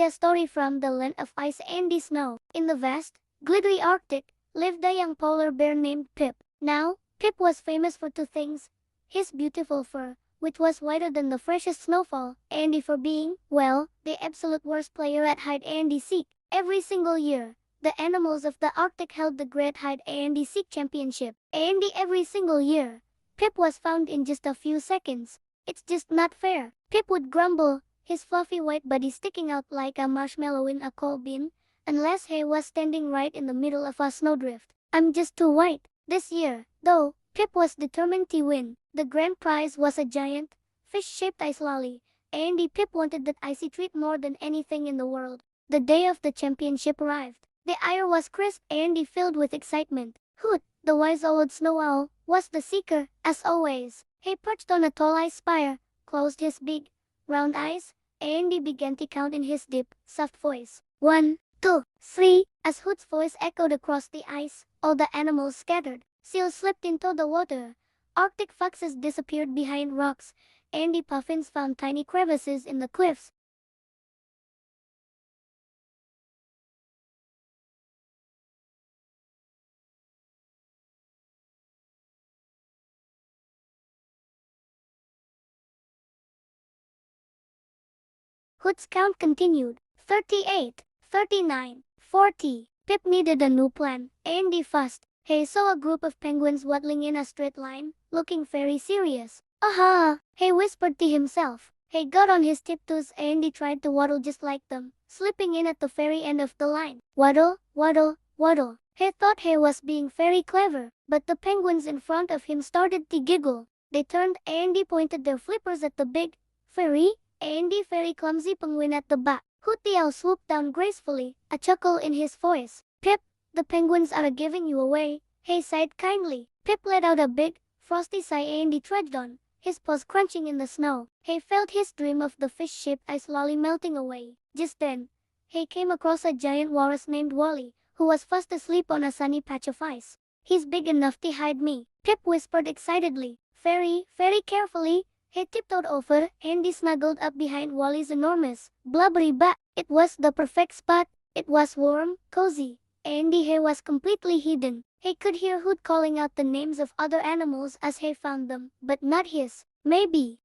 a story from the land of ice and snow. In the vast, glittery Arctic, lived a young polar bear named Pip. Now, Pip was famous for two things: his beautiful fur, which was whiter than the freshest snowfall, and for being, well, the absolute worst player at hide and seek. Every single year, the animals of the Arctic held the Great Hide and Seek Championship, and every single year, Pip was found in just a few seconds. "It's just not fair," Pip would grumble, his fluffy white body sticking out like a marshmallow in a coal bin, unless he was standing right in the middle of a snowdrift. "I'm just too white." This year, though, Pip was determined to win. The grand prize was a giant, fish-shaped ice lolly, and Pip wanted that icy treat more than anything in the world. The day of the championship arrived. The air was crisp and filled with excitement. Hoot, the wise old snow owl, was the seeker, as always. He perched on a tall ice spire, closed his big, round eyes, and began to count in his deep, soft voice. 1, 2, 3. As Hoot's voice echoed across the ice, all the animals scattered. Seals slipped into the water. Arctic foxes disappeared behind rocks, and puffins found tiny crevices in the cliffs. Hoot's count continued. 38, 39, 40. Pip needed a new plan, and fussed. He saw a group of penguins waddling in a straight line, looking very serious. "Aha!" he whispered to himself. He got on his tiptoes and tried to waddle just like them, slipping in at the very end of the line. Waddle, waddle, waddle. He thought he was being very clever, but the penguins in front of him started to giggle. They turned and pointed their flippers at the big, furry, and very clumsy penguin at the back. Hoot the owl swooped down gracefully, a chuckle in his voice. "Pip, the penguins are giving you away," he sighed kindly. Pip let out a big, frosty sigh and trudged on, his paws crunching in the snow. He felt his dream of the fish-shaped ice lolly melting away. Just then, he came across a giant walrus named Wally, who was fast asleep on a sunny patch of ice. "He's big enough to hide me," Pip whispered excitedly. Very, very carefully, he tiptoed over and snuggled up behind Wally's enormous, blubbery back. It was the perfect spot. It was warm, cozy, and he was completely hidden. He could hear Hoot calling out the names of other animals as he found them, but not his. Maybe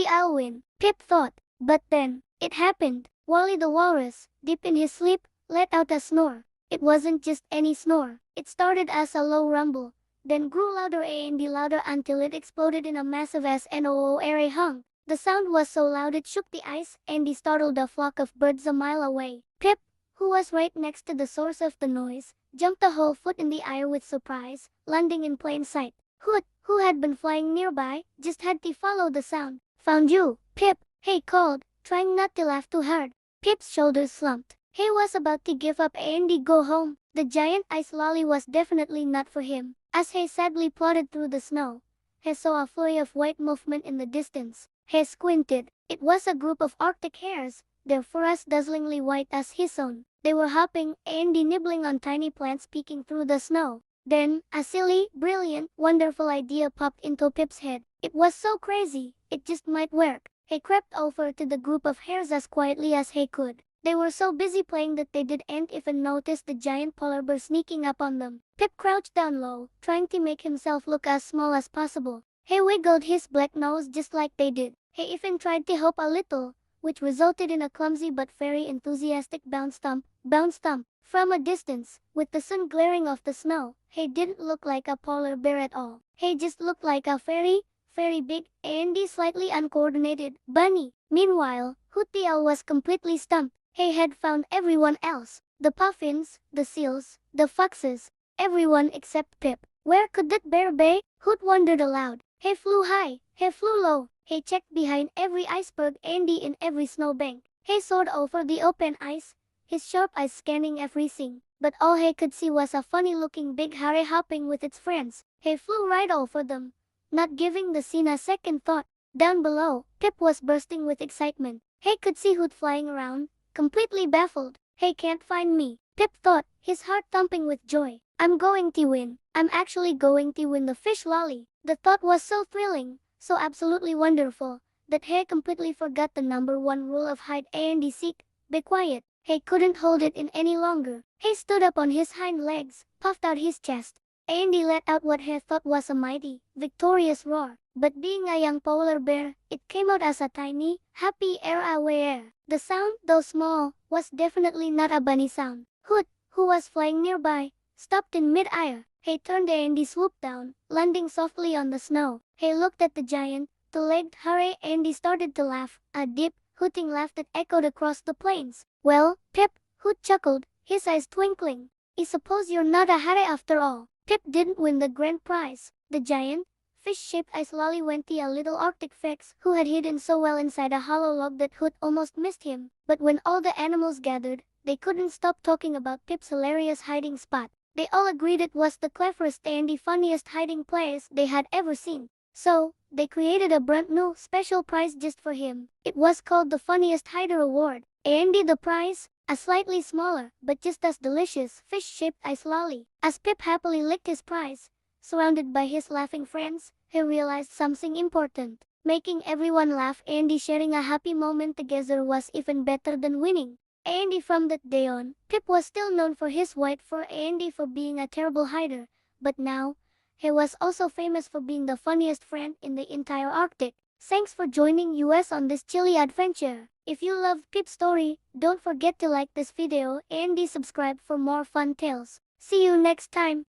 I'll win," Pip thought. But then, it happened. Wally the walrus, deep in his sleep, let out a snore. It wasn't just any snore. It started as a low rumble, then grew louder and louder until it exploded in a massive SNOO hung. The sound was so loud it shook the ice and startled a flock of birds a mile away. Pip, who was right next to the source of the noise, jumped a whole foot in the air with surprise, landing in plain sight. Hoot, who had been flying nearby, just had to follow the sound. "Found you, Pip," he called, trying not to laugh too hard. Pip's shoulders slumped. He was about to give up and go home. The giant ice lolly was definitely not for him. As he sadly plodded through the snow, he saw a flurry of white movement in the distance. He squinted. It was a group of Arctic hares, their fur as dazzlingly white as his own. They were hopping and nibbling on tiny plants peeking through the snow. Then, a silly, brilliant, wonderful idea popped into Pip's head. It was so crazy, it just might work. He crept over to the group of hares as quietly as he could. They were so busy playing that they didn't even notice the giant polar bear sneaking up on them. Pip crouched down low, trying to make himself look as small as possible. He wiggled his black nose just like they did. He even tried to hop a little, which resulted in a clumsy but very enthusiastic bounce stomp. From a distance, with the sun glaring off the snow, he didn't look like a polar bear at all. He just looked like a very, very big and slightly uncoordinated bunny. Meanwhile, Hoot the owl was completely stumped. He had found everyone else. The puffins, the seals, the foxes, everyone except Pip. Where could that bear be? Hoot wondered aloud. He flew high, he flew low. He checked behind every iceberg and in every snowbank. He soared over the open ice, his sharp eyes scanning everything. But all he could see was a funny-looking big hare hopping with its friends. He flew right over them, not giving the scene a second thought. Down below, Pip was bursting with excitement. He could see Hoot flying around, completely baffled. "He can't find me," Pip thought, his heart thumping with joy. "I'm going to win. I'm actually going to win the fish lolly." The thought was so thrilling, so absolutely wonderful, that he completely forgot the #1 rule of hide and seek: be quiet. He couldn't hold it in any longer. He stood up on his hind legs, puffed out his chest. Andy let out what he thought was a mighty, victorious roar. But being a young polar bear, it came out as a tiny, happy "air." The sound, though small, was definitely not a bunny sound. Hoot, who was flying nearby, stopped in mid-air. He turned and he swooped down, landing softly on the snow. He looked at the giant, two-legged hare, and he started to laugh, a deep, hooting laugh that echoed across the plains. "Well, Pip," Hoot chuckled, his eyes twinkling, "I suppose you're not a hare after all." Pip didn't win the grand prize. The giant, fish-shaped ice lolly went to a little Arctic fox who had hidden so well inside a hollow log that Hoot almost missed him. But when all the animals gathered, they couldn't stop talking about Pip's hilarious hiding spot. They all agreed it was the cleverest and the funniest hiding place they had ever seen. So, they created a brand new special prize just for him. It was called the Funniest Hider Award. And the prize, a slightly smaller, but just as delicious, fish-shaped ice lolly. As Pip happily licked his prize, surrounded by his laughing friends, he realized something important. Making everyone laugh and sharing a happy moment together was even better than winning. And from that day on, Pip was still known for his white fur and for being a terrible hider. But now, he was also famous for being the funniest friend in the entire Arctic. Thanks for joining us on this chilly adventure. If you loved Pip's story, don't forget to like this video and subscribe for more fun tales. See you next time.